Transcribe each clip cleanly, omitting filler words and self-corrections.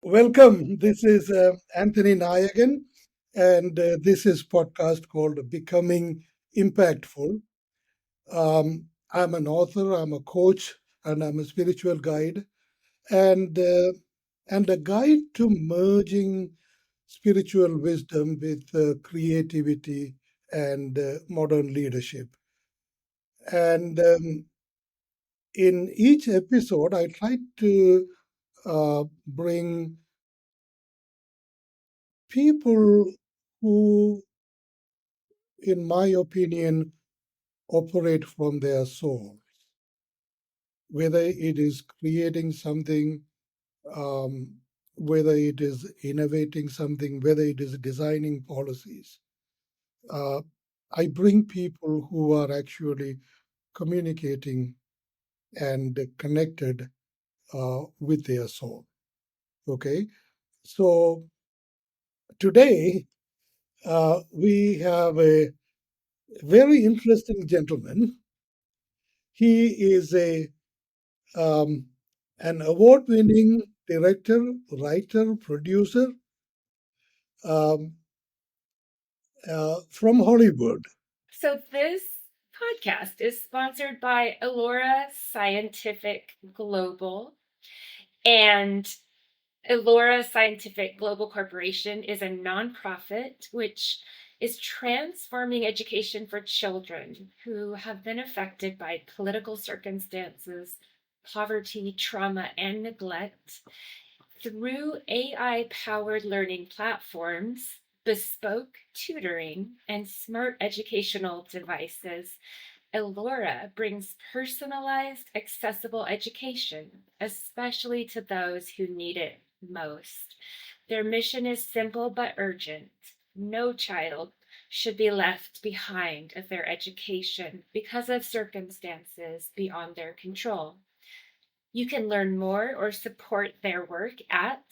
Welcome. This is Anthony Nayagan, and this is podcast called Becoming Impactful. I'm an author, I'm a coach, and I'm a spiritual guide, and and a guide to merging spiritual wisdom with creativity and modern leadership. And in each episode, I try to bring people who, in my opinion, operate from their soul, whether it is creating something, um, whether it is innovating something, whether it is designing policies. Uh, I bring people who are actually communicating and connected with their soul. Okay, so today we have a very interesting gentleman. He is a an award-winning director, writer, producer um, from Hollywood. So, this podcast is sponsored by Elora Scientific Global. And Elora Scientific Global Corporation is a nonprofit which is transforming education for children who have been affected by political circumstances, poverty, trauma, and neglect through AI powered learning platforms, bespoke tutoring, and smart educational devices. Elora brings personalized, accessible education, especially to those who need it most. Their mission is simple but urgent. No child should be left behind of their education because of circumstances beyond their control. You can learn more or support their work at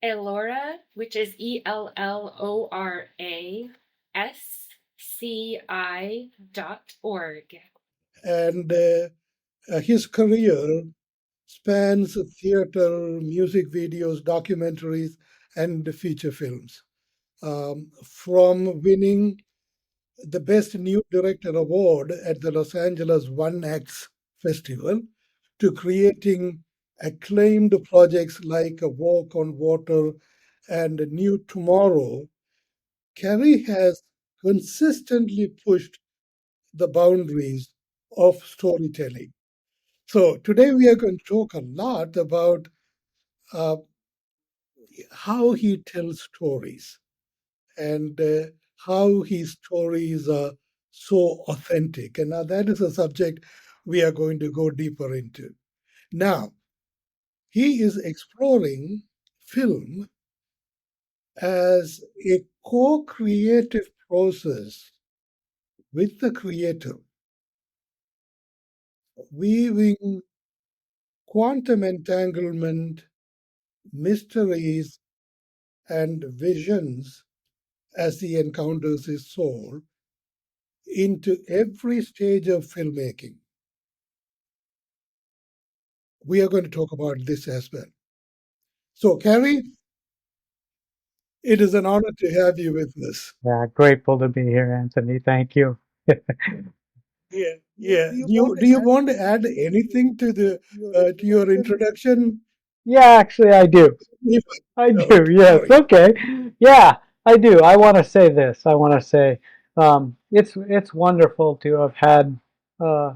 Elora, which is ELLORASCI.org. And his career spans theater, music videos, documentaries, and feature films. From winning the Best New Director Award at the Los Angeles One Acts Festival to creating acclaimed projects like A Walk on Water and A New Tomorrow, Carey has consistently pushed the boundaries of storytelling. So today we are going to talk a lot about uh, how he tells stories and how his stories are so authentic. And now that is a subject we are going to go deeper into. Now, he is exploring film as a co creative process with the creator, weaving quantum entanglement, mysteries, and visions as he encounters his soul into every stage of filmmaking. We are going to talk about this as well. So, Carrie, it is an honor to have you with us. Yeah, grateful to be here, Anthony. Thank you. Yeah, yeah. Do you want to add anything to the to your introduction? Yeah, actually, I do. If I do. Okay, Yes. sorry. Okay. Yeah, I do. I want to say this. I want to say it's wonderful to have had uh,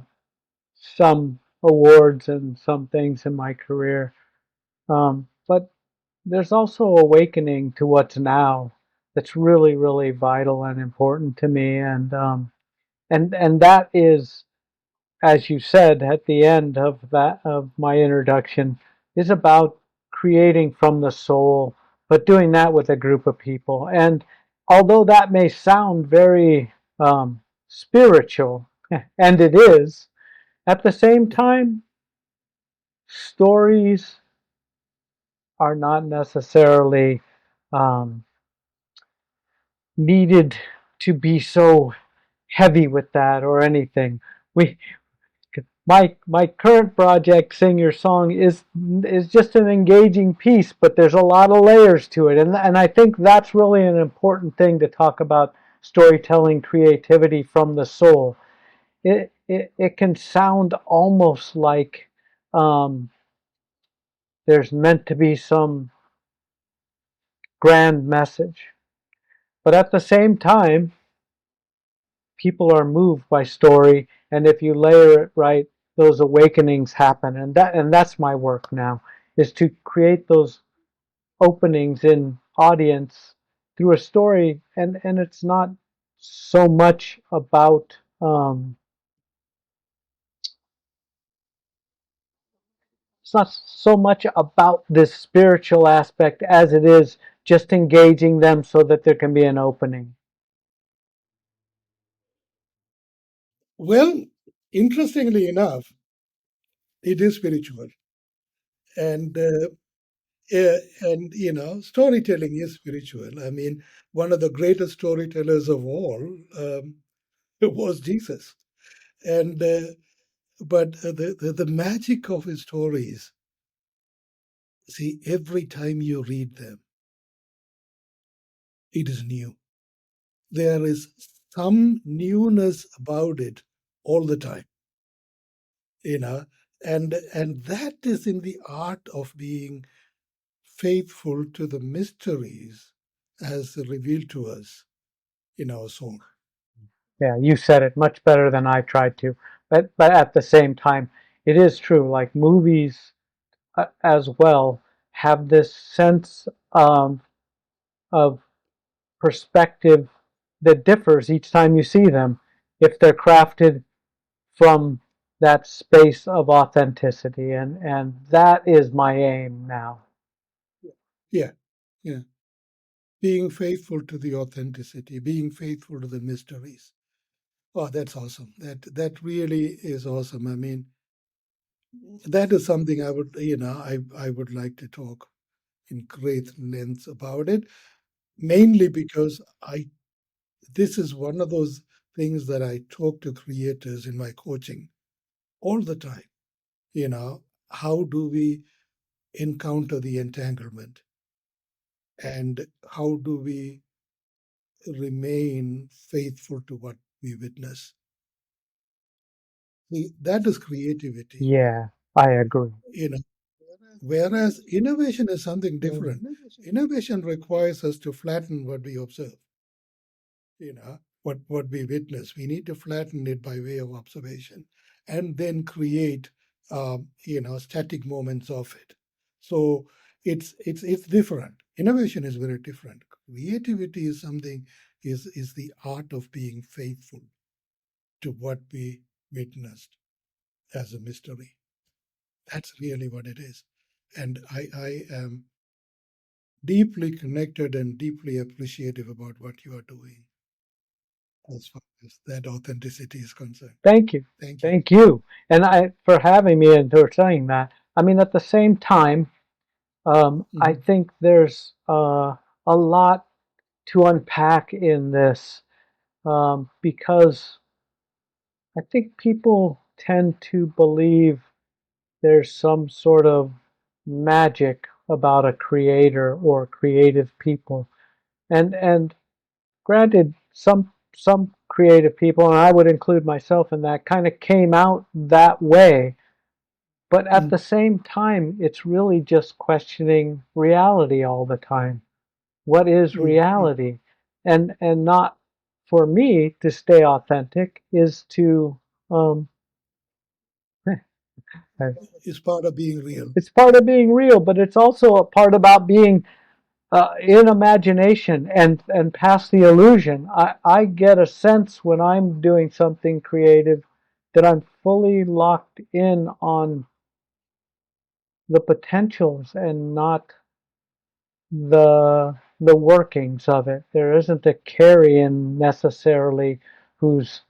some awards and some things in my career. But there's also awakening to what's now that's really, really vital and important to me, and that is, as you said at the end of that of my introduction, is about creating from the soul, but doing that with a group of people. And although that may sound very spiritual, and it is, at the same time, stories are not necessarily um, needed to be so heavy with that or anything. We my current project, Sing Your Song, is just an engaging piece, but there's a lot of layers to it, and I think that's really an important thing to talk about storytelling creativity from the soul. It can sound almost like um, there's meant to be some grand message, but at the same time, people are moved by story, and if you layer it right, those awakenings happen, and that's my work now, is to create those openings in audience through a story, and it's not so much about it's not so much about this spiritual aspect as it is just engaging them so that there can be an opening. Well, interestingly enough, it is spiritual, and storytelling is spiritual. I mean, one of the greatest storytellers of all was Jesus, and but the magic of his stories. See, every time you read them, it is new. There is some newness about it all the time, you know, and that is in the art of being faithful to the mysteries as revealed to us in our soul. Yeah, you said it much better than I tried to, but at the same time, it is true. Like movies as well have this sense of perspective that differs each time you see them if they're crafted from that space of authenticity, and that is my aim now. Yeah, yeah. Being faithful to the authenticity, being faithful to the mysteries. Oh, that's awesome. That really is awesome. I mean, that is something I would, I would like to talk in great length about it, mainly because I this is one of those things that I talk to creators in my coaching all the time. How do we encounter the entanglement, and how do we remain faithful to what we witness? See, that is creativity. Yeah, I agree. You know, whereas innovation is something different. Innovation requires us to flatten what we observe, what we witness. We need to flatten it by way of observation and then create, static moments of it. So it's different. Innovation is very different. Creativity is something, is the art of being faithful to what we witnessed as a mystery. That's really what it is. And I am deeply connected and deeply appreciative about what you are doing as far as that authenticity is concerned. Thank you. Thank you. Thank you. And I for having me and for saying that. I mean, at the same time, I Mhm. think there's a lot to unpack in this because I think people tend to believe there's some sort of magic about a creator or creative people. And granted, some creative people, and I would include myself in that, kind of came out that way. But at Mm, the same time, it's really just questioning reality all the time. What is mm, mm. reality? And not for me to stay authentic is to um, It's part of being real. it's part of being real, but it's also a part about being in imagination and past the illusion. I get a sense when I'm doing something creative that I'm fully locked in on the potentials and not the workings of it. There isn't a Carrion necessarily who's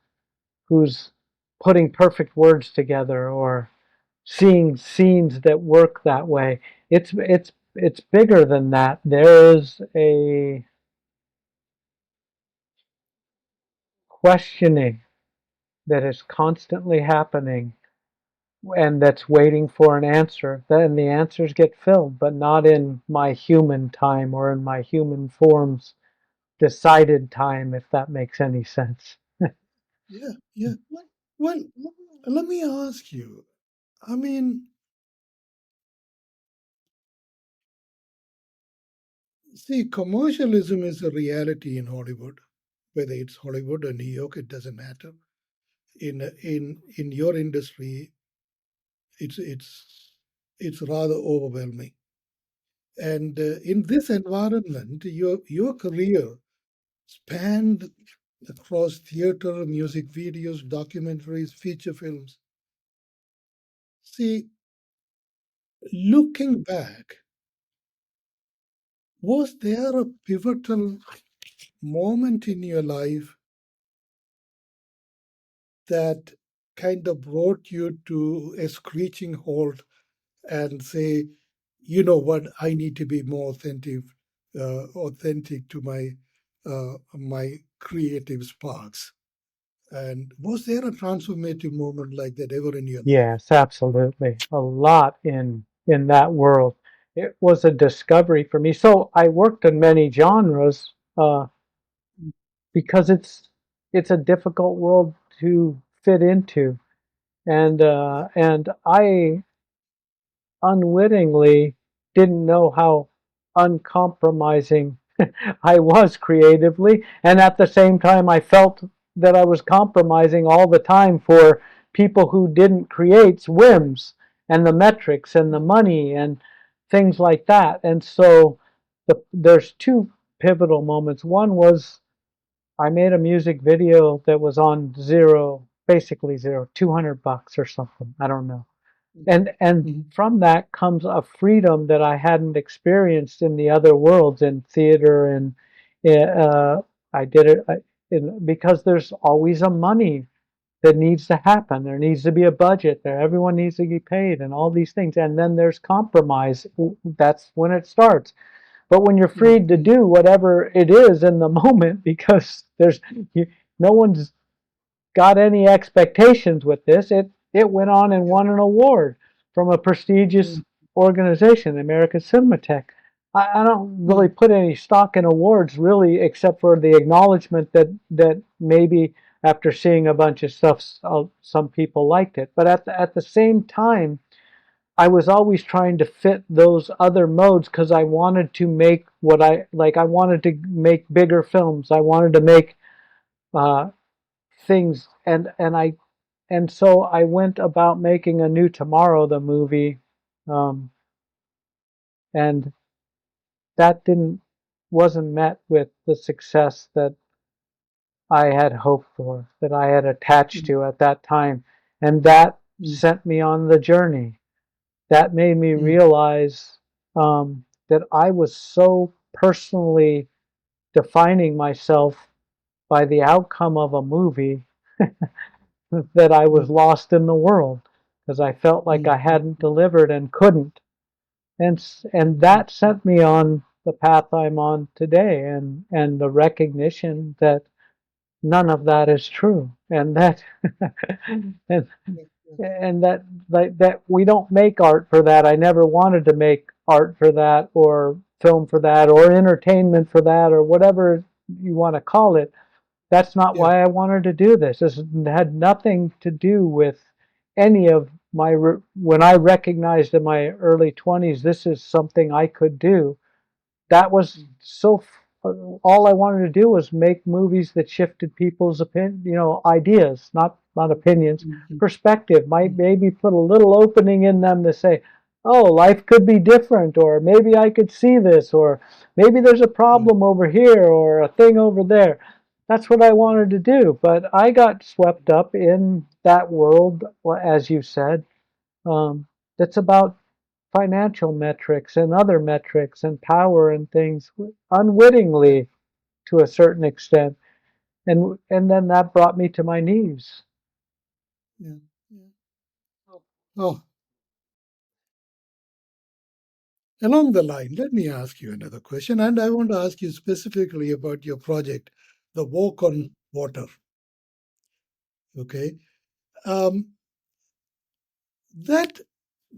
who's putting perfect words together or seeing scenes that work that way. It's bigger than that. There is a questioning that is constantly happening and that's waiting for an answer. Then the answers get filled, but not in my human time or in my human forms decided time, if that makes any sense. Yeah, yeah. Well, let me ask you. I mean, see, commercialism is a reality in Hollywood. Whether it's Hollywood or New York, it doesn't matter. In your industry, it's it's it's rather overwhelming. And in this environment, your career spanned across theater, music videos, documentaries, feature films. See, looking back, was there a pivotal moment in your life that kind of brought you to a screeching halt and say, you know what, I need to be more authentic to my creative sparks? And was there a transformative moment like that ever in your life? Yes, absolutely. A lot in that world. It was a discovery for me. So I worked in many genres because it's a difficult world to fit into, Yeah. and I unwittingly didn't know how uncompromising I was creatively, and at the same time, I felt that I was compromising all the time for people who didn't create whims and the metrics and the money and things like that. And so there's two pivotal moments. One was I made a music video that was on zero, basically zero, $200 or something. I don't know. And Mhm. from that comes a freedom that I hadn't experienced in the other worlds, in theater, and I did it because there's always a money that needs to happen. There needs to be a budget. There, everyone needs to get paid, and all these things. And then there's compromise. That's when it starts. But when you're free to Mhm. do whatever it is in the moment, because you, no one's got any expectations with this. It went on and Yeah. won an award from a prestigious Mm, organization, the American Cinematheque. I don't really mm, put any stock in awards really, except for the acknowledgement that maybe after seeing a bunch of stuff, some people liked it. But at the same time, I was always trying to fit those other modes because I wanted to make what I like. I wanted to make bigger films. I wanted to make uh, things, and so I went about making a new Tomorrow, the movie, um, and that didn't wasn't met with the success that I had hoped for, that I had attached mm, to at that time, and that mm, sent me on the journey. That made me mm, realize that I was so personally defining myself by the outcome of a movie that I was mm, lost in the world because I felt like mm, I hadn't delivered and couldn't. And mm, that sent me on the path I'm on today, and the recognition that none of that is true, and that and yeah, yeah, and that that we don't make art for that. I never wanted to make art for that, or film for that, or entertainment for that, or whatever you want to call it. That's not yeah, why I wanted to do this. This had nothing to do with any of my, when I recognized in my early 20s, this is something I could do. That was mm, so, all I wanted to do was make movies that shifted people's ideas, not opinions, mm, mm, perspective, might mm, maybe put a little opening in them to say, oh, life could be different, or maybe I could see this, or maybe there's a yeah, problem over here, or a thing over there. That's what I wanted to do. But I got swept up in that world, as you said, um, that's about financial metrics and other metrics and power and things, yeah, unwittingly to a certain extent. And then that brought me to my knees. yeah, yeah. Oh, along the line, let me ask you another question, and I want to ask you specifically about your project, the Walk on Water. Okay. Um, That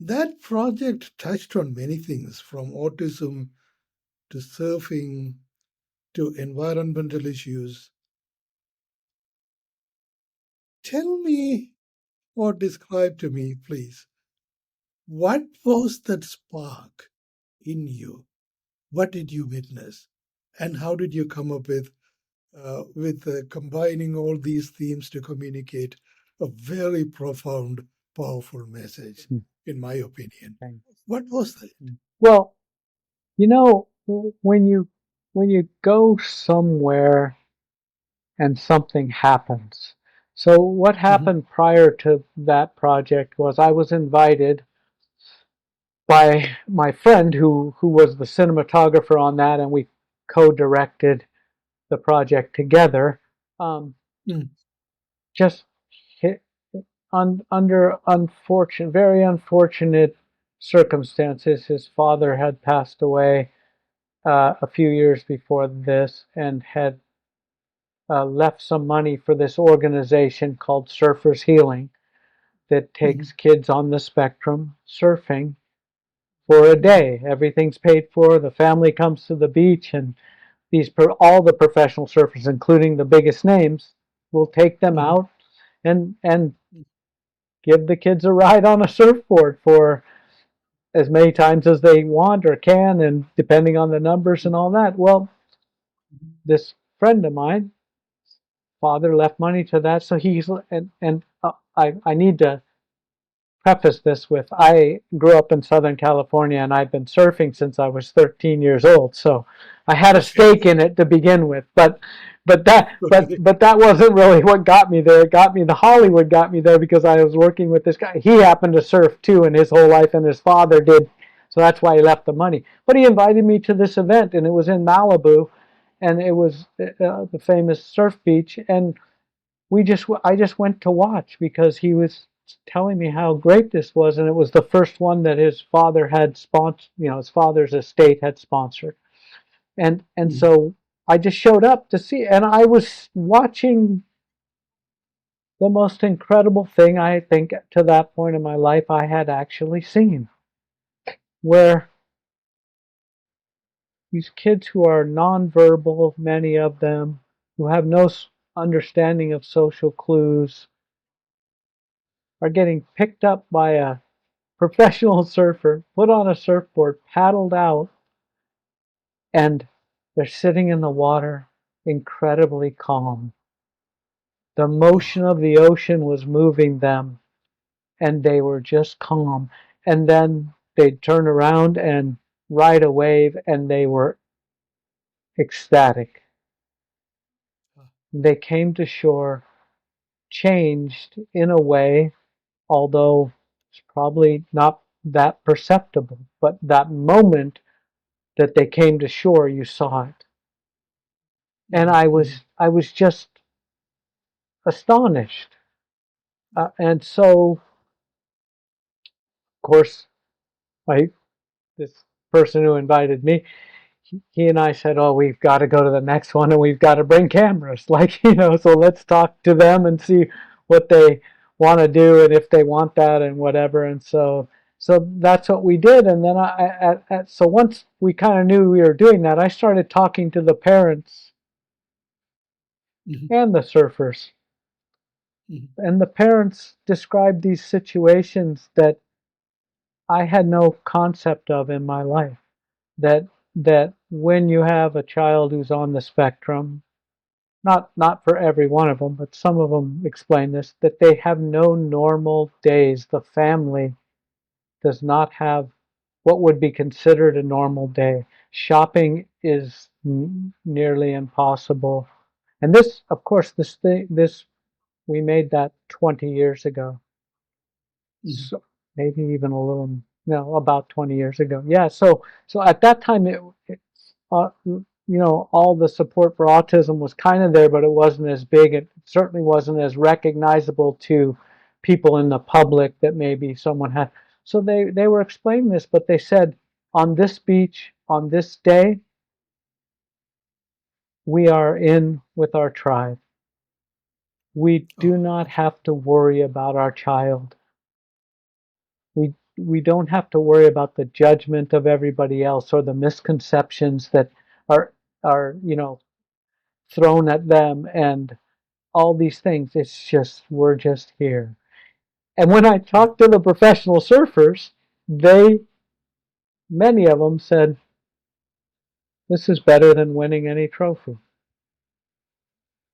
that project touched on many things, from autism to surfing to environmental issues. Tell me or describe to me, please, what was that spark in you? What did you witness? And how did you come up with combining all these themes to communicate a very profound, powerful message, Mm, in my opinion? thanks. What was that? Well, you know, when you go somewhere and something happens. So what Mhm, happened prior to that project was I was invited by my friend who was the cinematographer on that, and we co-directed the project together. Um, mm, just hit, under unfortunate, very unfortunate circumstances. His father had passed away a few years before this, and had left some money for this organization called Surfers Healing that mhm, takes kids on the spectrum surfing for a mhm, day. Everything's paid for. The family comes to the beach, and all the professional surfers, including the biggest names, will take them mhm, out and give the kids a ride on a surfboard for as many times as they want or can, and depending on the numbers and all that. Well, mhm, this friend of mine, father left money to that, so I need to preface this with I grew up in Southern California, and I've been surfing since I was 13 years old. So I had a okay. stake in it to begin with, but that but Okay. but that wasn't really what got me there. It got me the Hollywood got me there because I was working with this guy. He happened to surf too in his whole life, and his father did. So that's why he left the money. But he invited me to this event, and it was in Malibu, and it was the famous surf beach, and I just went to watch because he was telling me how great this was, and it was the first one that his father had sponsored. His father's estate had sponsored, and Mhm, so I just showed up to see, and I was watching the most incredible thing I think to that point in my life I had actually seen, where these kids who are nonverbal, many of them, who have no understanding of social clues, are getting picked up by a professional surfer, put on a surfboard, paddled out, and they're sitting in the water incredibly calm. The motion wow. of the ocean was moving them, and they were just calm. And then they'd turn around and ride a wave, and they were ecstatic. They came to shore, changed in a way, although it's probably not that perceptible, but that moment that they came to shore, you saw it. And Mhm, mhm, I was just astonished. And so, of course, I this person who invited me, he and I said, "Oh, we've got to go to the next one, and we've got to bring cameras." Like, so let's talk to them and see what they want to do, and if they want that and whatever. And so that's what we did. And then so once we kind of knew we were doing that, I started talking to the parents mhm, and the surfers. mhm, And the parents described these situations that I had no concept of in my life. That when you have a child who's on the spectrum, not for every one of them, but some of them explain this, that they have no normal days. The family does not have what would be considered a normal day. Shopping is nearly impossible. And this, of course, this we made that 20 years ago. mhm, So maybe even a little, no, about 20 years ago. Yeah. So at that time, all the support for autism was kind of there, but it wasn't as big. It certainly wasn't as recognizable to people in the public that maybe someone had. So they were explaining this, but they said on this beach, on this day, we are in with our tribe. We do oh, not okay. have to worry about our child. we don't have to worry about the judgment of everybody else or the misconceptions that are are thrown at them and all these things. It's just we're just here. And when I Yeah. talked to the professional surfers, they many of them said this is better than winning any trophy.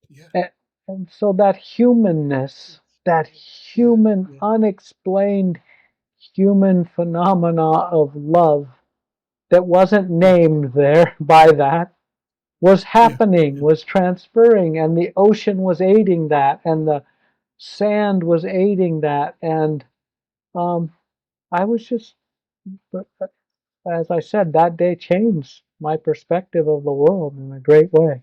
Yeah. And so that humanness, that Yeah. human Yeah. unexplained human phenomena of love that wasn't Yeah. named there by that was Yeah. happening, Yeah. was transferring, and the ocean was aiding that, and the sand was aiding that. And um, I was just, as I said, that day changed my perspective of the world in a great way.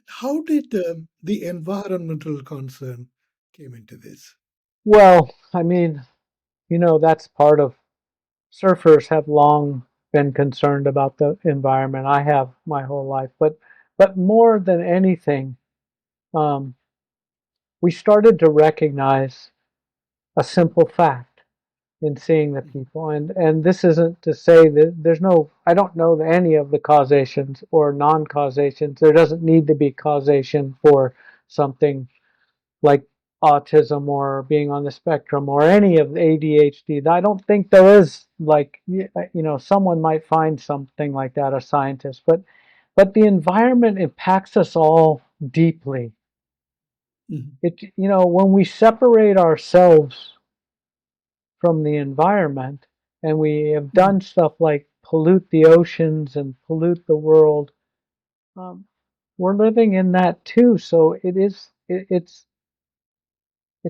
How did the environmental concern came into this? Well, I mean, that's part of surfers have long been concerned about the environment. I have my whole life, but more than anything, um, we started to recognize a simple fact in seeing the Mhm. people. And this isn't to say that there's no, I don't know any of the causations or non-causations. There doesn't need to be causation for something like autism or being on the spectrum or any of the ADHD. I don't think there is, like, someone might find something like that, a scientist, but the environment impacts us all deeply. Mhm. When we separate ourselves from the environment and we have Mhm. done stuff like pollute the oceans and pollute the world, um, we're living in that too. So it's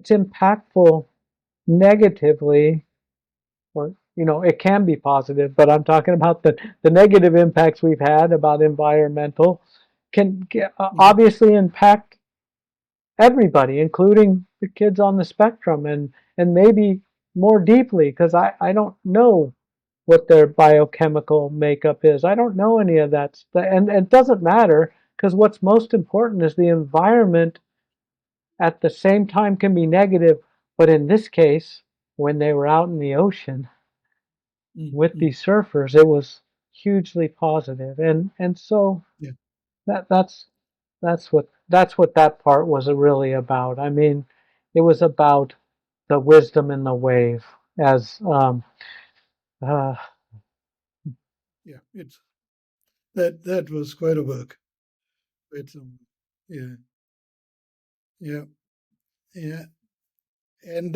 impactful negatively, or it can be positive, but I'm talking about the negative impacts we've had about environmental can Mhm. obviously impact everybody, including the kids on the spectrum, and maybe more deeply, because I don't know what their biochemical makeup is. I don't know any of that, and it doesn't matter, because what's most important is the environment at the same time can be negative, but in this case, when they were out in the ocean with Mhm. these surfers, it was hugely positive, and so Yeah. that's that's what that part was really about. I mean, it was about the wisdom in the wave, as uh, Yeah. That was quite a work. It's yeah. Yeah. Yeah. And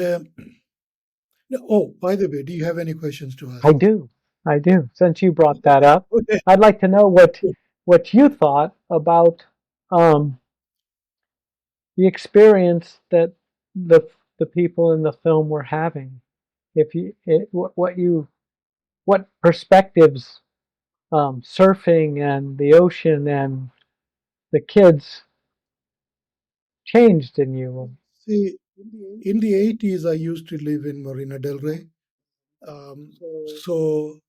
no, oh, by the way, do you have any questions to I ask me? do, I do. Since you brought that up, Okay. I'd like to know what you thought about um, the experience that the the people in the film were having. If you what perspectives surfing and the ocean and the kids changed in you. See, in the 80s, I used to live in Marina del Rey. So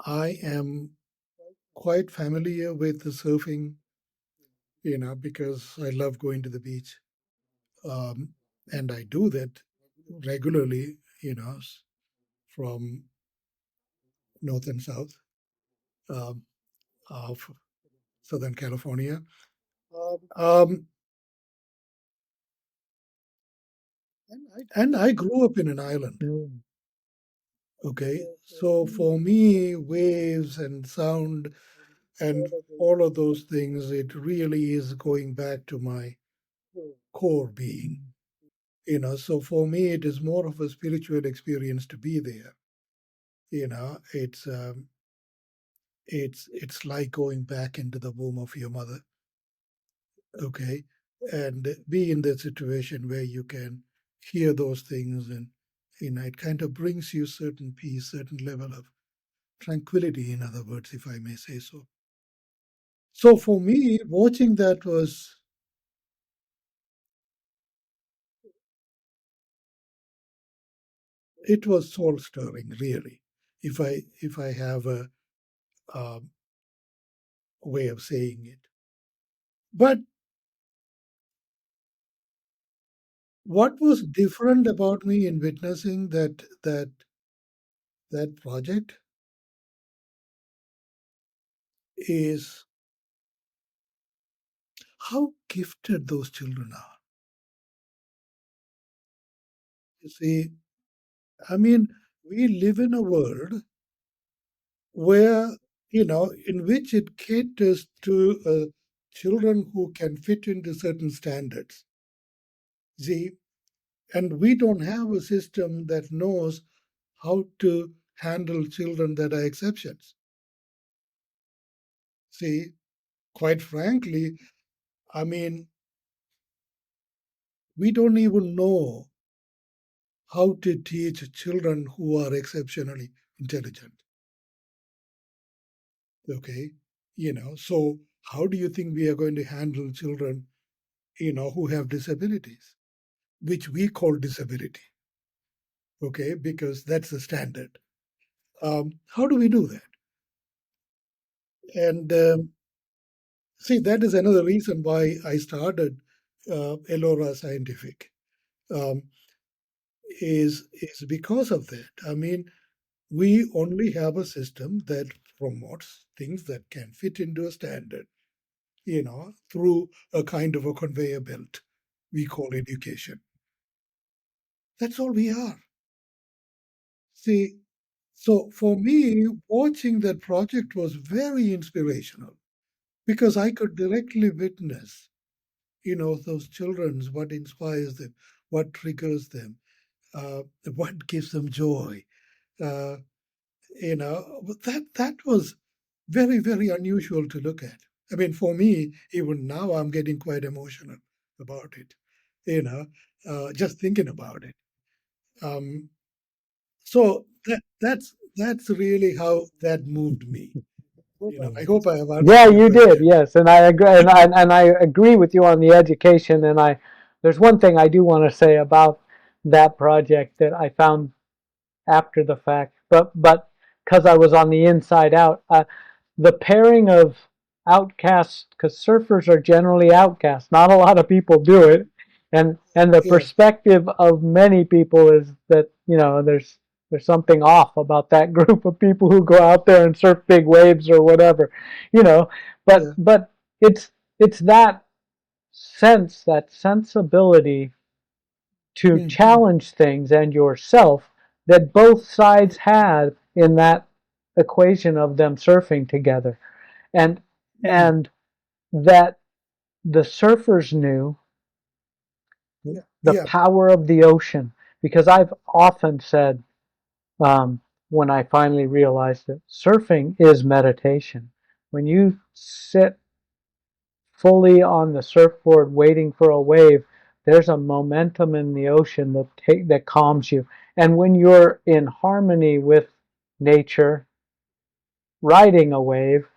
I am quite familiar with the surfing, because I love going to the beach. Um, and I do that regularly, from north and south um, of Southern California. Um, and I grew up in an island. Mm. Okay. So for me, waves and sound and all of those things, it really is going back to my core being. So for me, it is more of a spiritual experience to be there. It's like going back into the womb of your mother, okay, and be in that situation where you can hear those things, and it kind of brings you certain peace, certain level of tranquility, in other words, if I may say so. So for me, watching that was soul stirring, really, if I have a um, way of saying it. But what was different about me in witnessing that project is how gifted those children are. You see, I mean, we live in a world where, in which it caters to children who can fit into certain standards. See, and we don't have a system that knows how to handle children that are exceptions. See, quite frankly, I mean, we don't even know how to teach children who are exceptionally intelligent. Okay. So how do you think we are going to handle children, who have disabilities, which we call disability? Okay. Because that's the standard. How do we do that? And see, that is another reason why I started Elora Scientific. Um, is because of that. I mean, we only have a system that promotes things that can fit into a standard, through a kind of a conveyor belt we call education. That's all we are. See, so for me, watching that project was very inspirational because I could directly witness, those children's what inspires them, what triggers them, what gives them joy. Uh, that was very, very unusual to look at. I mean, for me, even now, I'm getting quite emotional about it. Just thinking about it. Um, so that's really how that moved me. I hope I have Yeah, answered your you did. question. Yes, and I agree, and I agree with you on the education. And there's one thing I do want to say about that project that I found after the fact, but because I was on the inside out, the pairing of outcasts, because surfers are generally outcasts. Not a lot of people do it, and the Yes, perspective of many people is that there's something off about that group of people who go out there and surf big waves or whatever, you know. But yeah, but it's that sense, that sensibility to mm, challenge things and yourself that both sides had in that equation of them surfing together, and mm, and that the surfers knew yeah, the yeah, power of the ocean, because I've often said, um, when I finally realized it, surfing is meditation. When you sit fully on the surfboard waiting for a wave, there's a momentum in the ocean that calms you. And when you're in harmony with nature, riding a wave,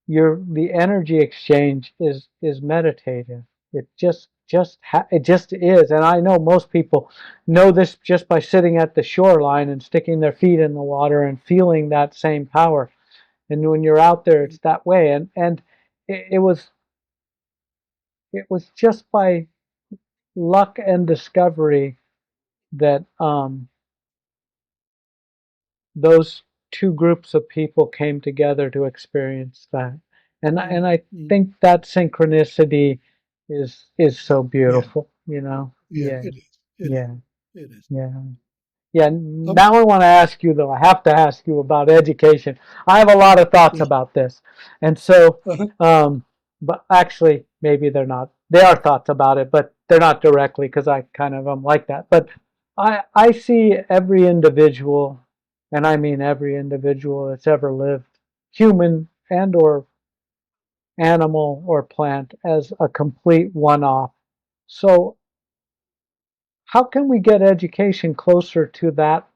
the energy exchange is meditative. It just is. And I know most people know this just by sitting at the shoreline and sticking their feet in the water and feeling that same power. And when you're out there, it's that way. And it was just by luck and discovery that those two groups of people came together to experience that. And mm, I mm, think that synchronicity is so yeah, beautiful, you know. yeah. Yeah, It is. It is. yeah, It is. yeah. Yeah, Um, now I want to ask you, though. I have to ask you about education. I have a lot of thoughts yeah. about this. And so, Uh-huh. but actually, maybe they're not. They are thoughts about it, but they're not directly, because I kind of am like that. But I see every individual, and I mean every individual that's ever lived, human and or animal or plant, as a complete one-off. So how can we get education closer to that,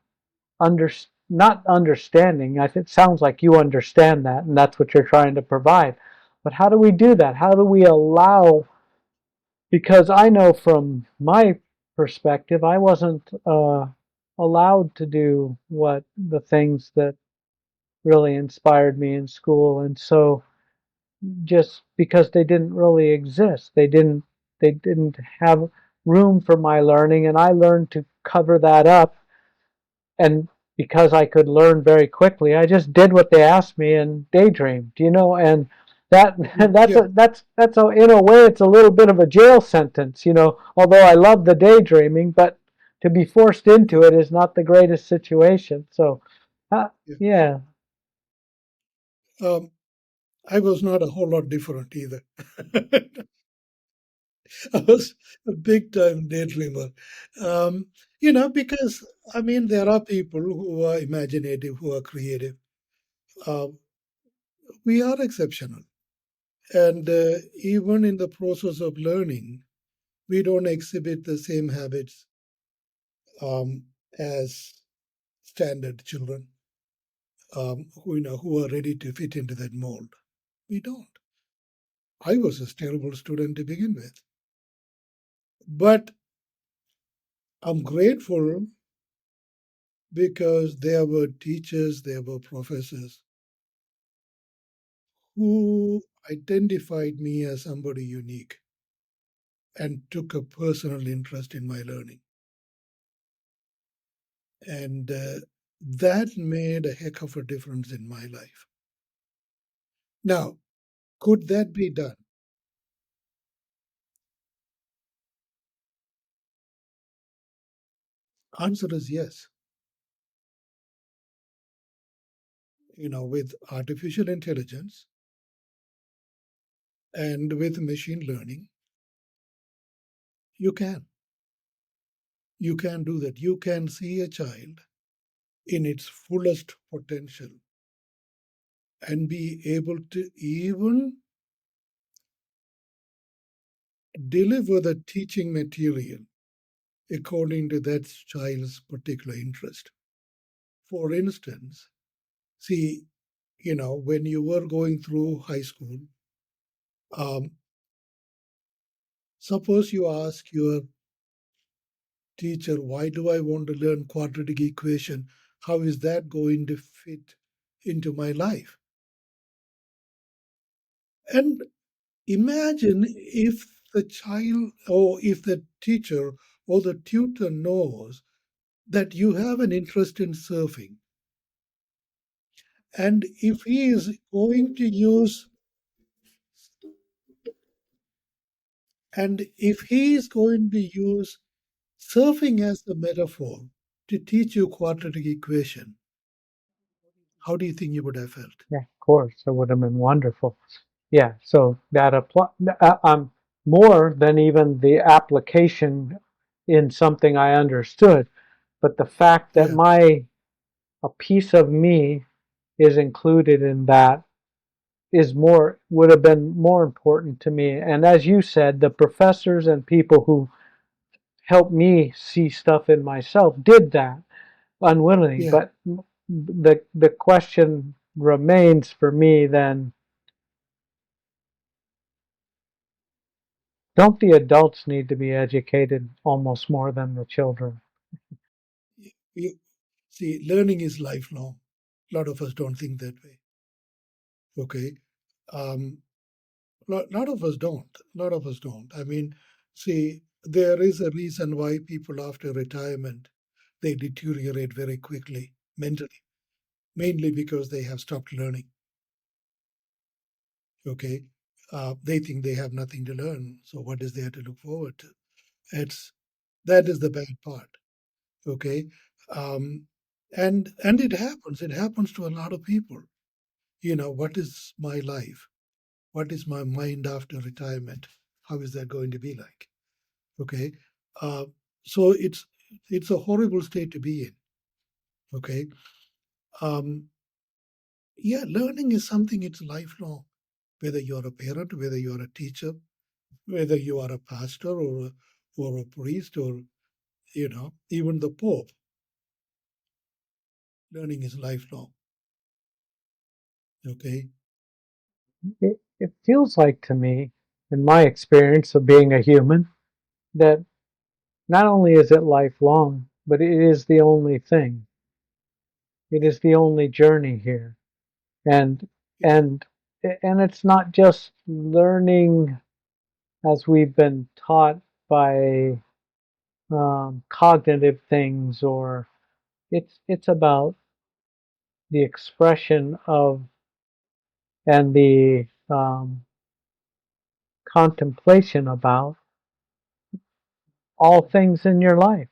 under not understanding? It sounds like you understand that, and that's what you're trying to provide. But how do we do that? How do we allow? Because I know from my perspective, I wasn't allowed to do what the things that really inspired me in school, and so just because they didn't really exist, they didn't have room for my learning, and I learned to cover that up. And because I could learn very quickly, I just did what they asked me and daydreamed, and that Yeah. that's in a way it's a little bit of a jail sentence, although I love the daydreaming, but to be forced into it is not the greatest situation. So, uh, Yeah. yeah, Um, I was not a whole lot different either. I was a big time daydreamer. Um, because I mean, there are people who are imaginative, who are creative. Uh, we are exceptional. And even in the process of learning, we don't exhibit the same habits um, as standard children who are ready to fit into that mold. We don't. I was a terrible student to begin with. But I'm grateful because there were teachers, there were professors who identified me as somebody unique and took a personal interest in my learning. And that made a heck of a difference in my life. Now, could that be done? Answer is yes. With artificial intelligence and with machine learning, you can. You can do that. You can see a child in its fullest potential and be able to even deliver the teaching material according to that child's particular interest. For instance, see, when you were going through high school, um, suppose you ask your teacher, why do I want to learn quadratic equation? How is that going to fit into my life? And imagine if the child or if the teacher or the tutor knows that you have an interest in surfing. And if he is going to use and if he is going to use surfing as the metaphor to teach you quadratic equation, how do you think you would have felt? yeah, of course, it would have been wonderful. Yeah, so that apply more than even the application in something I understood, but the fact that Yeah, a piece of me is included in that is more would have been more important to me. And as you said, the professors and people who helped me see stuff in myself did that unwillingly. yeah. But the question remains for me then, don't the adults need to be educated almost more than the children? You, see, learning is lifelong. A lot of us don't think that way. Okay. Um, lot of us don't. A lot of us don't. I mean, see, there is a reason why people after retirement they deteriorate very quickly mentally, mainly because they have stopped learning. Okay, they think they have nothing to learn. So what is there to look forward to? It's that is the bad part. Okay, um, and it happens. It happens to a lot of people. What is my life? What is my mind after retirement? How is that going to be like? Okay, uh, so it's a horrible state to be in. Okay, um, yeah, learning is something. It's lifelong. Whether you're a parent, whether you're a teacher, whether you are a pastor or a priest or even the Pope, learning is lifelong. Okay, It feels like to me, in my experience of being a human, that not only is it lifelong, but it is the only thing. It is the only journey here. And yeah, and and it's not just learning as we've been taught by cognitive things, or it's about the expression of and the contemplation about all things in your life.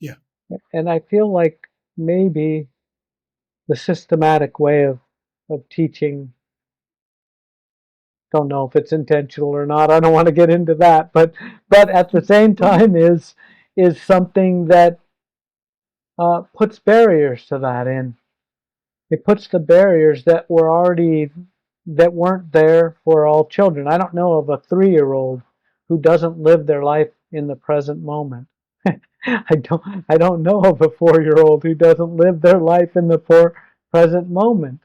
Yeah. And I feel like maybe the systematic way of teaching, don't know if it's intentional or not, I don't want to get into that, but at the same time is something that puts barriers to that in. It puts the barriers that weren't there for all children. I don't know of a 3-year-old who doesn't live their life in the present moment. I don't know of a 4-year-old who doesn't live their life in the present moment.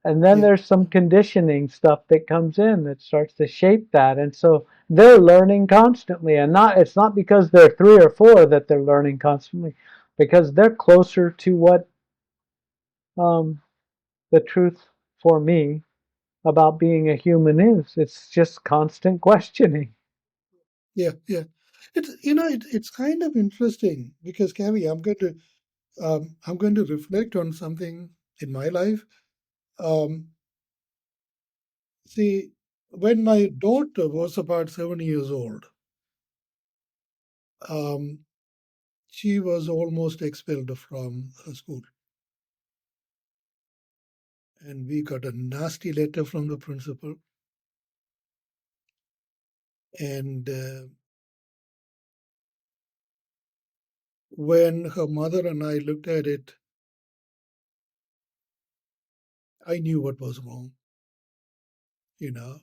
And then Yeah. there's some conditioning stuff that comes in that starts to shape that. And so they're learning constantly, and not it's not because they're 3 or 4 that they're learning constantly, because they're closer to what um, the truth for me about being a human is. It's just constant questioning. Yeah. Yeah. It's kind of interesting because, Cami, I'm going to reflect on something in my life. Um, See, when my daughter was about 7 years old, um, she was almost expelled from her school. And we got a nasty letter from the principal. And when her mother and I looked at it, I knew what was wrong, you know,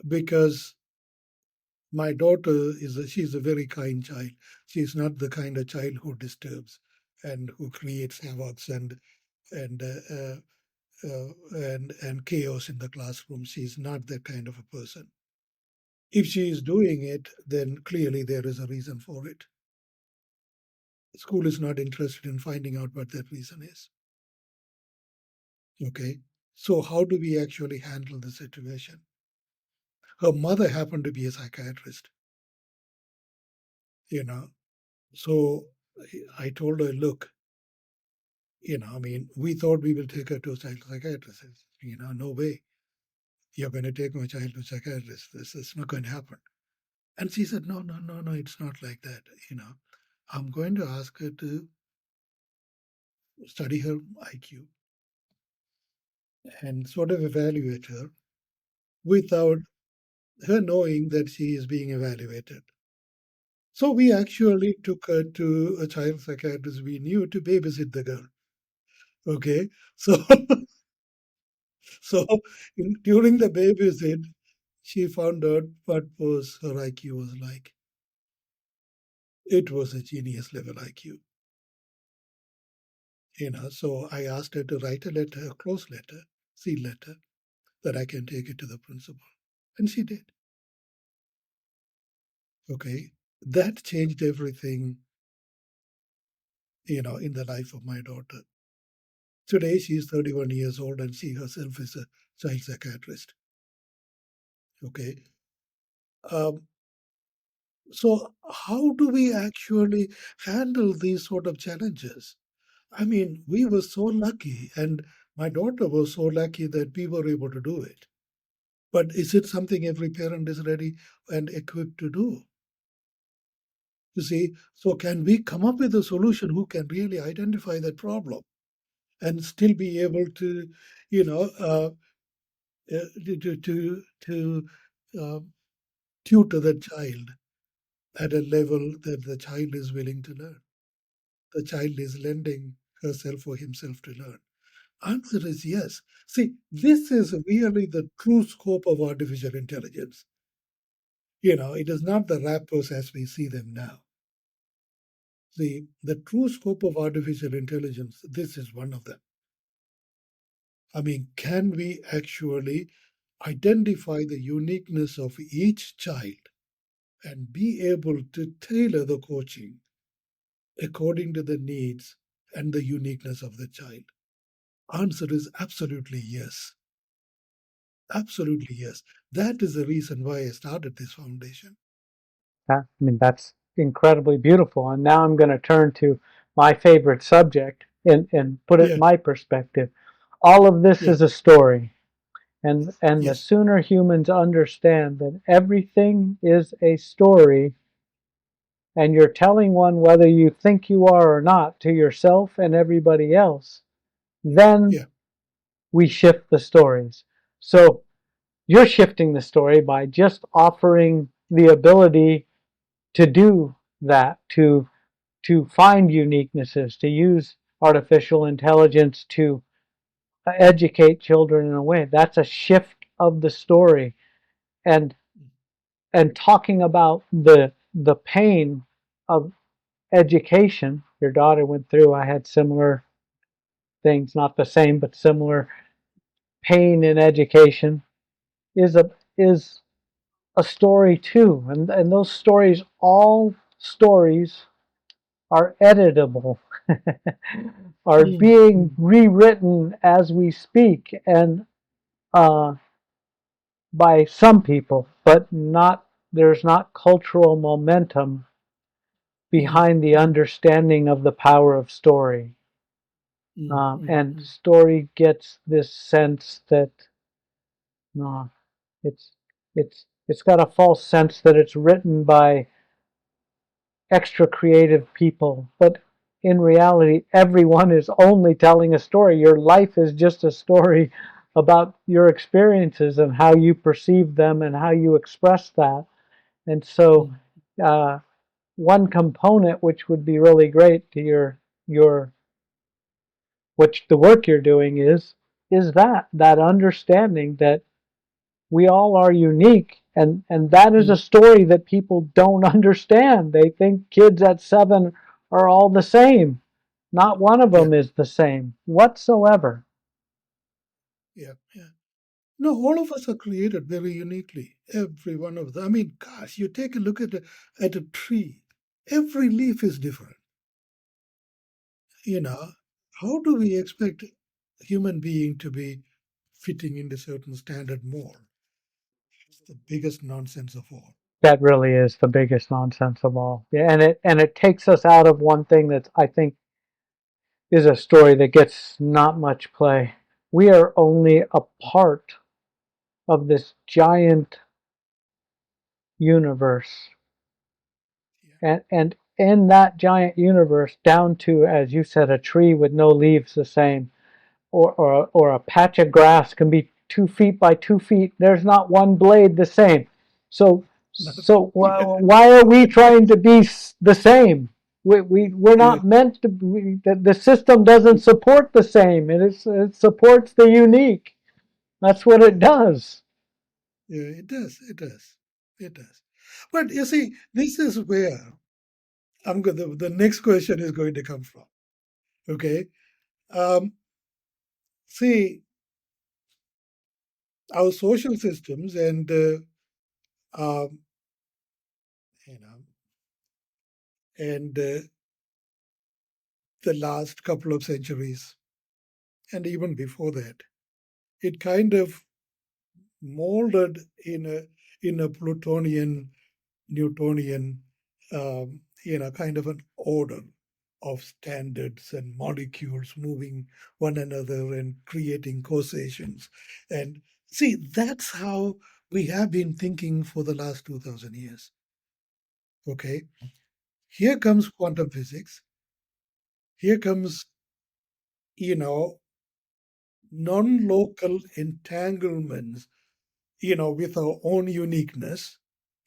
because my daughter she's a very kind child. She's not the kind of child who disturbs and who creates havocs and chaos in the classroom. She's not that kind of a person. If she is doing it, then clearly there is a reason for it. School is not interested in finding out what that reason is. Okay. So how do we actually handle the situation? Her mother happened to be a psychiatrist, you know. So I told her, look, I mean, we thought we will take her to a child psychiatrist. No way. You're going to take my child to a psychiatrist. This is not going to happen. And she said, no, no, no, no, it's not like that. I'm going to ask her to study her IQ and sort of evaluate her without her knowing that she is being evaluated. So we actually took her to a child psychiatrist we knew to babysit the girl. Okay. So so during the babysit, she found out what was her IQ was like. It was a genius level IQ. So I asked her to write a letter, a close letter, seal letter, that I can take it to the principal. And she did. Okay. That changed everything, in the life of my daughter. Today, she's 31 years old and she herself is a child psychiatrist. Okay. Um, so, how do we actually handle these sort of challenges? I mean, we were so lucky, and my daughter was so lucky that we were able to do it. But is it something every parent is ready and equipped to do? You see, so can we come up with a solution who can really identify that problem and still be able to, you know, to uh, tutor the child at a level that the child is willing to learn? The child is lending herself or himself to learn. Answer is yes. See, this is really the true scope of artificial intelligence. It is not the rappers as we see them now. The true scope of artificial intelligence, this is one of them. I mean, can we actually identify the uniqueness of each child and be able to tailor the coaching according to the needs and the uniqueness of the child? Answer is absolutely yes. Absolutely yes. That is the reason why I started this foundation. I mean, that's incredibly beautiful. And now I'm going to turn to my favorite subject and put it in Yeah, my perspective. All of this yeah, is a story. And the yes, sooner humans understand that everything is a story, and you're telling one whether you think you are or not to yourself and everybody else, then yeah, we shift the stories. So you're shifting the story by just offering the ability to do that, to find uniquenesses, to use artificial intelligence to educate children in a way. That's a shift of the story. And and talking about the pain of education your daughter went through. I had similar things, not the same, but similar pain in education is a story too. And those stories, all stories are editable, are mm, being mm, rewritten as we speak, and uh, by some people, but not there's not cultural momentum mm, behind the mm, understanding of the power of story. mm, mm, And mm. story gets this sense that no, it's it's got a false sense that it's written by extra creative people, but in reality, everyone is only telling a story. Your life is just a story about your experiences and how you perceive them and how you express that. And so, Mm. uh, one component which would be really great to your which the work you're doing is that understanding that we all are unique, and that is a Mm. story that people don't understand. They think kids at 7 are all the same. Not one of Yeah, them is the same whatsoever. yeah, yeah. No, all of us are created very uniquely. Every one of them. I mean, gosh, you take a look at a tree. Every leaf is different. You know, how do we expect a human being to be fitting into certain standard mold? It's the biggest nonsense of all. That really is the biggest nonsense of all. Yeah, and it takes us out of one thing that I think is a story that gets not much play. We are only a part of this giant universe. Yeah, And in that giant universe, down to, as you said, a tree with no leaves the same, or a patch of grass can be 2 feet by 2 feet. There's not one blade the same. So nothing. so Yeah, why are we trying to be the same? We're yeah, not meant to be. The system doesn't support the same. It supports the unique. That's what it yeah, does. yeah. It does. It does. It does. But you see, this is where the next question is going to come from. Okay. Um, See, our social systems and um, you know, and the last couple of centuries, and even before that, it kind of molded in a Plutonian, Newtonian, kind of an order of standards and molecules moving one another and creating causations. And see, that's how we have been thinking for the last 2000 years. Okay. Here comes quantum physics. Here comes, you know, non local entanglements, with our own uniqueness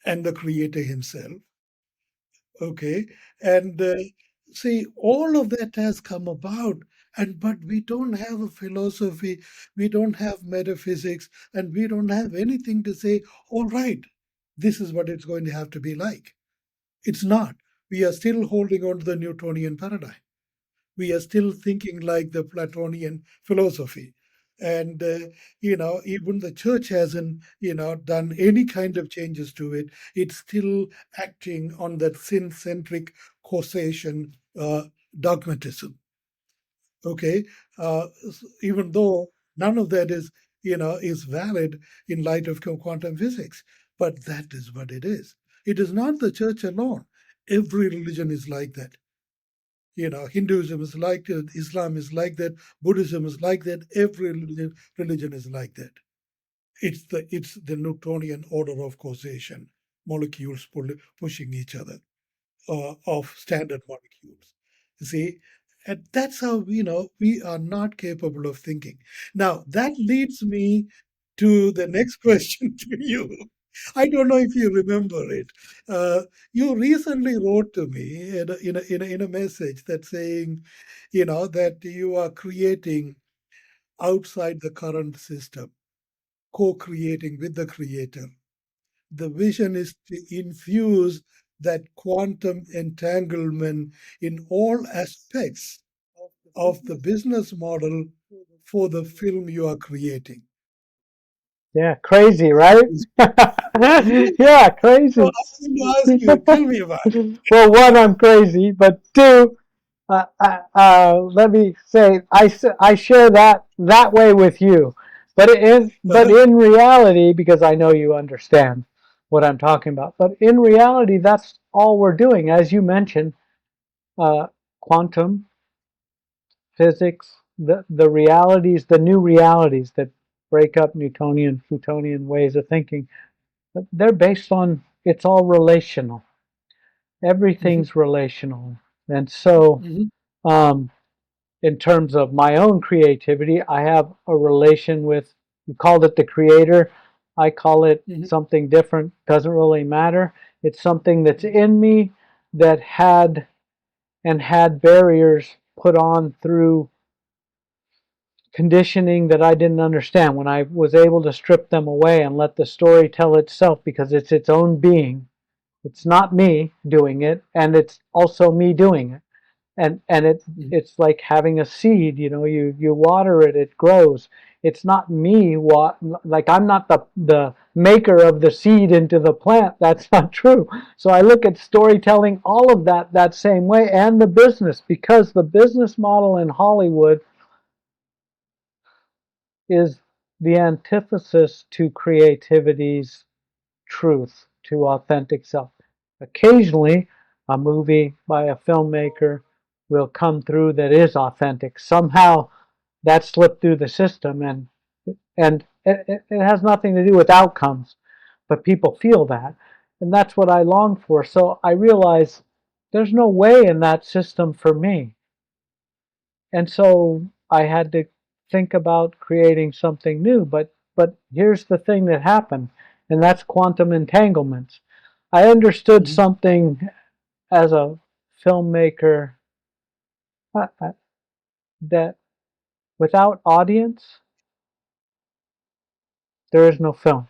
and the creator himself. Okay. And see, all of that has come about. But we don't have a philosophy, we don't have metaphysics, and we don't have anything to say, all right, this is what it's going to have to be like. It's not. We are still holding on to the Newtonian paradigm. We are still thinking like the Platonian philosophy. And, even the church hasn't, done any kind of changes to it. It's still acting on that sin centric causation dogmatism. Okay. Even though none of that is valid in light of quantum physics. But that is what it is. It is not the church alone. Every religion is like that. Hinduism is like that, Islam is like that, Buddhism is like that. Every religion is like that. It's the Newtonian order of causation, molecules pushing each other, of standard molecules. You see, and that's how we are not capable of thinking. Now that leads me to the next question to you. I don't know if you remember it. Uh, you recently wrote to me in a message that saying, that you are creating outside the current system, co-creating with the creator. The vision is to infuse that quantum entanglement in all aspects of the business model for the film you are creating. Yeah, crazy, right? Yeah, So crazy. I'm going to ask you, tell me about it. Well, one, I'm crazy, but two, let me say, I share that way with you, but Uh-huh. in reality, because I know you understand what I'm talking about, but in reality, that's all we're doing, as you mentioned, uh, quantum physics, the realities, the new realities that break up Newtonian, Plutonian ways of thinking. They're based on, it's all relational. Mhm, Everything's relational. And so, mhm, um, in terms of my own creativity, I have a relation with, you called it the creator. I call it mhm, something different. Doesn't really matter. It's something that's mhm, in me that had barriers put on through conditioning that I didn't understand. When I was able to strip them away and let the story tell itself because it's its own being. It's not me doing it, and it's also me doing it. And mhm, it's like having a seed. You water it, it grows. It's not me. Like I'm not the maker of the seed into the plant. That's not true. So I look at storytelling, all of that same way, and the business, because the business model in Hollywood is the antithesis to creativity's truth, to authentic self. Occasionally, a movie by a filmmaker will come through that is authentic. Somehow that slipped through the system, and it has nothing to do with outcomes, but people feel that. And that's what I long for. So I realize there's no way in that system for me. And so I had to think about creating something new. But here's the thing that happened, and that's quantum entanglements. I understood mhm, something as a filmmaker, that without audience, there is no film.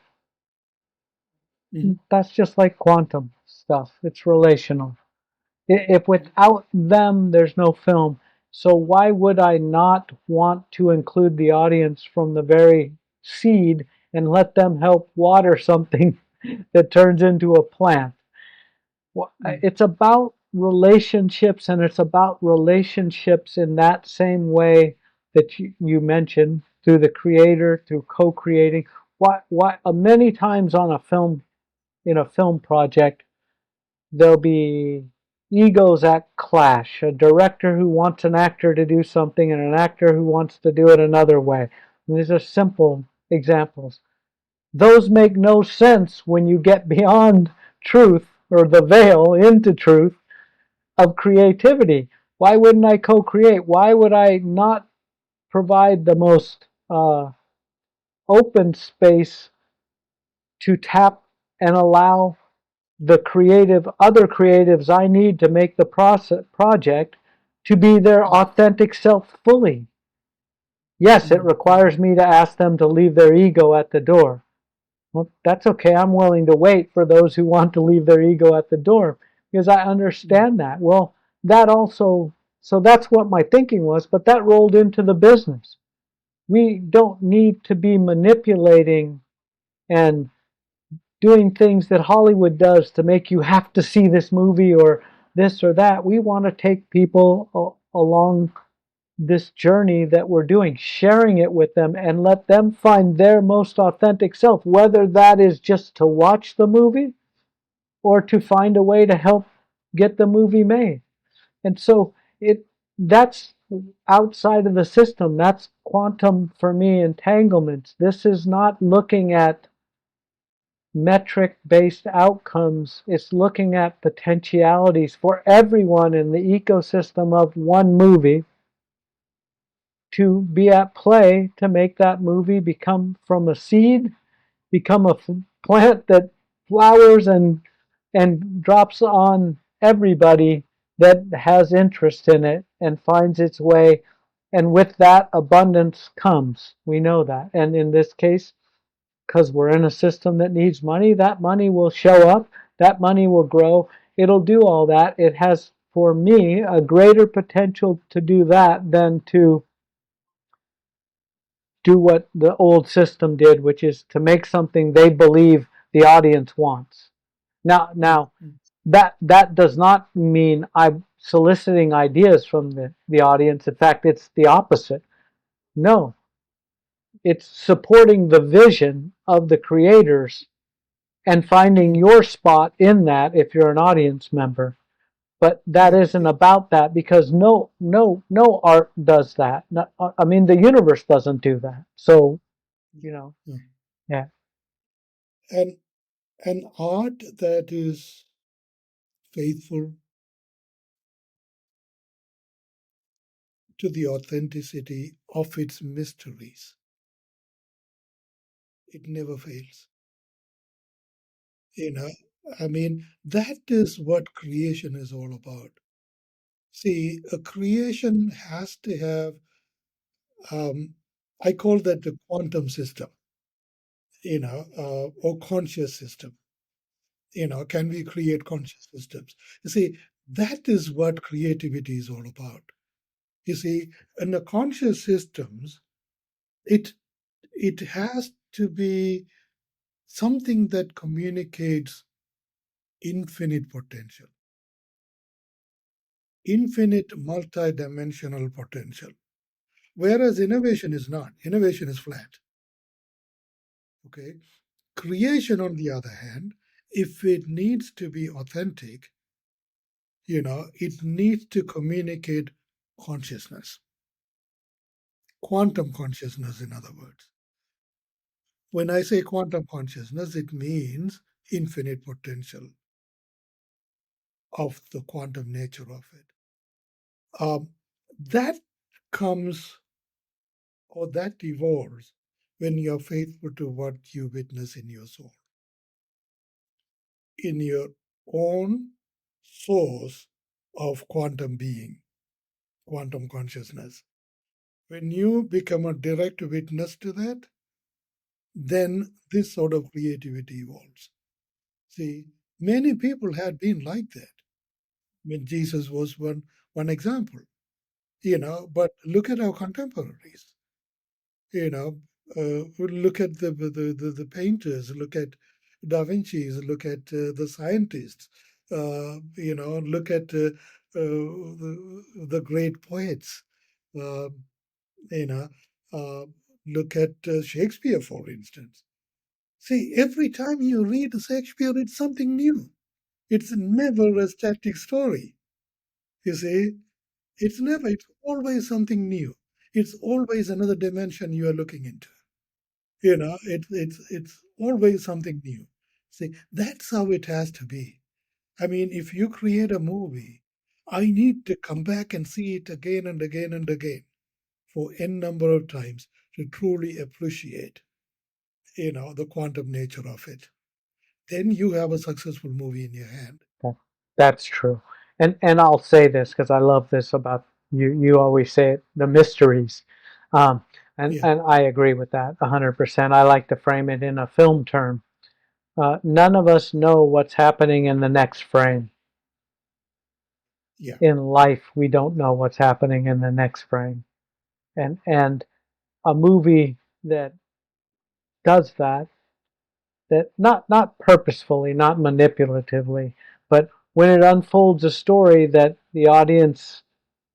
mhm, That's just like quantum stuff. It's relational. If without them, there's no film. So why would I not want to include the audience from the very seed and let them help water something that turns into a plant? mhm, It's about relationships, and it's about relationships in that same way that you mentioned, through the creator, through co-creating. Many times on a film, in a film project, there'll be egos at clash. A director who wants an actor to do something and an actor who wants to do it another way. And these are simple examples. Those make no sense when you get beyond truth, or the veil into truth of creativity. Why wouldn't I co-create? Why would I not provide the most open space to tap and allow the other creatives I need to make the project to be their mhm, authentic self fully? Yes, it mhm, mhm, requires me to ask them to leave their ego at the door. Well, that's okay. I'm willing to wait for those who want to leave their ego at the door, because I mhm, understand that. Well, that also, so that's what my thinking was, but that rolled into the business. We don't need to be manipulating and doing things that Hollywood does to make you have to see this movie or this or that. We want to take people along this journey that we're doing, sharing it with them, and let them find their most authentic self, whether that is just to watch the movie or to find a way to help get the movie made. And so that's outside of the system. That's quantum for me entanglements. This is not looking at metric based outcomes. It's looking at potentialities for everyone in the ecosystem of one movie to be at play to make that movie become from a seed, become a plant that flowers and drops on everybody that has interest in it and finds its way. And with that, abundance comes. We know that. And in this case, because we're in a system that needs money, that money will show up, that money will grow, it'll do all that. It has, for me, a greater potential to do that than to do what the old system did, which is to make something they believe the audience wants. Now, that does not mean I'm soliciting ideas from the audience. In fact, it's the opposite. No, it's supporting the vision of the creators and finding your spot in that if you're an audience member. But that Yeah. isn't about that, because no art does that. I mean, the universe doesn't do that. So, you know, Yeah. yeah. And an art that is faithful to the authenticity of its mysteries, it never fails. You know, I mean, that is what creation is all about. See, a creation has to have, I call that the quantum system, or conscious system. Can we create conscious systems? You see, that is what creativity is all about. You see, in the conscious systems, it it has to be something that communicates infinite potential, infinite multidimensional potential. Whereas innovation is not. Innovation is flat. Okay. Creation, on the other hand, if it needs to be authentic, it needs to communicate consciousness, quantum consciousness, in other words. When I say quantum consciousness, it means infinite potential of the quantum nature of it. That comes, or that evolves, when you're faithful to what you witness in your soul, in your own source of quantum being, quantum consciousness. When you become a direct witness to that, then this sort of creativity evolves. See, many people had been like that. I mean, Jesus was one example, but look at our contemporaries. You know, look at the painters, look at Da Vinci's, look at the scientists, look at the great poets, uh, you know, uh, look at Shakespeare, for instance. See, every time you read Shakespeare, it's something new. It's never a static story. You see, it's always something new. It's always another dimension you are looking into. It's always something new. See, that's how it has to be. I mean, if you create a movie, I need to come back and see it again and again and again for n number of times to truly appreciate, the quantum nature of it. Then you have a successful movie in your hand. That's true. And I'll say this because I love this about you. You always say it, the mysteries. Um, and, Yeah, and I agree with that 100%. I like to frame it in a film term. None of us know what's happening in the next frame. yeah, In life, we don't know what's happening in the next frame. And a movie that does that, that not purposefully, not manipulatively, but when it unfolds a story that the audience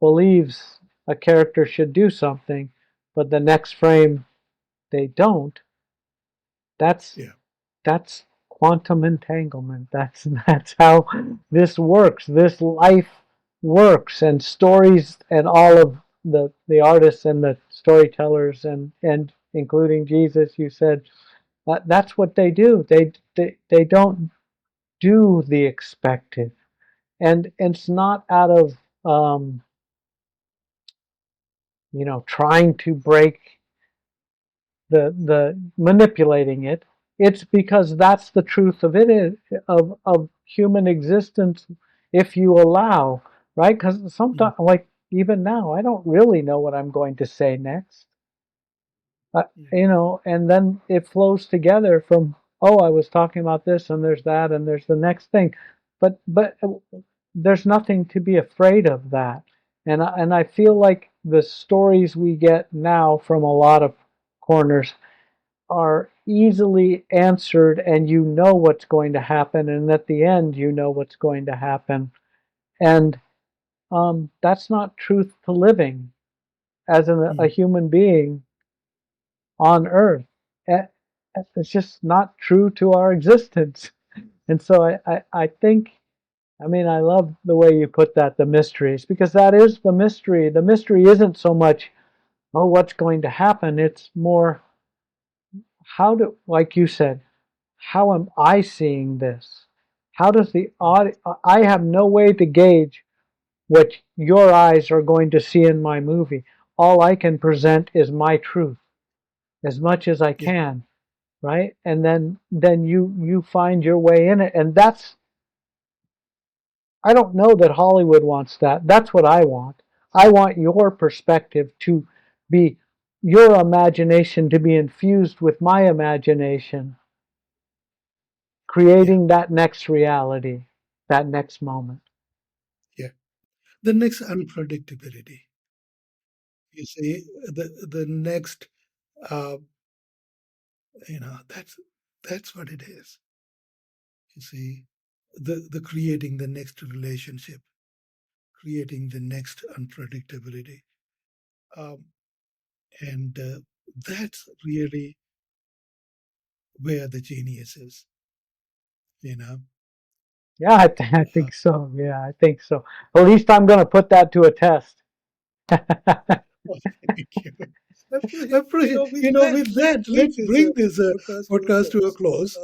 believes a character should do something, but the next frame they don't, that's yeah, that's quantum entanglement. That's how this works. This life works, and stories and all of the artists and the storytellers and including Jesus. You said that's what they do. They don't do the expected, and it's not out of trying to break the manipulating it. It's because that's the truth of it, of human existence, if you allow, right? Because sometimes, like even now, I don't really know what I'm going to say next. And then it flows together from, oh, I was talking about this, and there's that, and there's the next thing, but there's nothing to be afraid of that. And I feel like the stories we get now from a lot of corners are easily answered, and you know what's going to happen, and at the end you know what's going to happen. And that's not truth to living as a human being on earth. It's just not true to our existence. And so I think, I mean, I love the way you put that, the mysteries, because that is the mystery. The mystery isn't so much, oh, what's going to happen? It's more, like you said, how am I seeing this? How does the audience, I have no way to gauge what your eyes are going to see in my movie. All I can present is my truth as much as I can, right? And then you find your way in it. And I don't know that Hollywood wants that. That's what I want. I want your perspective to be, your imagination to be infused with my imagination, creating that next reality, that next moment. Yeah. The next unpredictability. You see, the next, uh, that's what it is. You see, the creating the next relationship, creating the next unpredictability, and that's really where the genius is. Yeah, I think so. Yeah, I think so. At least I'm going to put that to a test. Well, thank you. I appreciate. With that, let's bring this podcast to a close.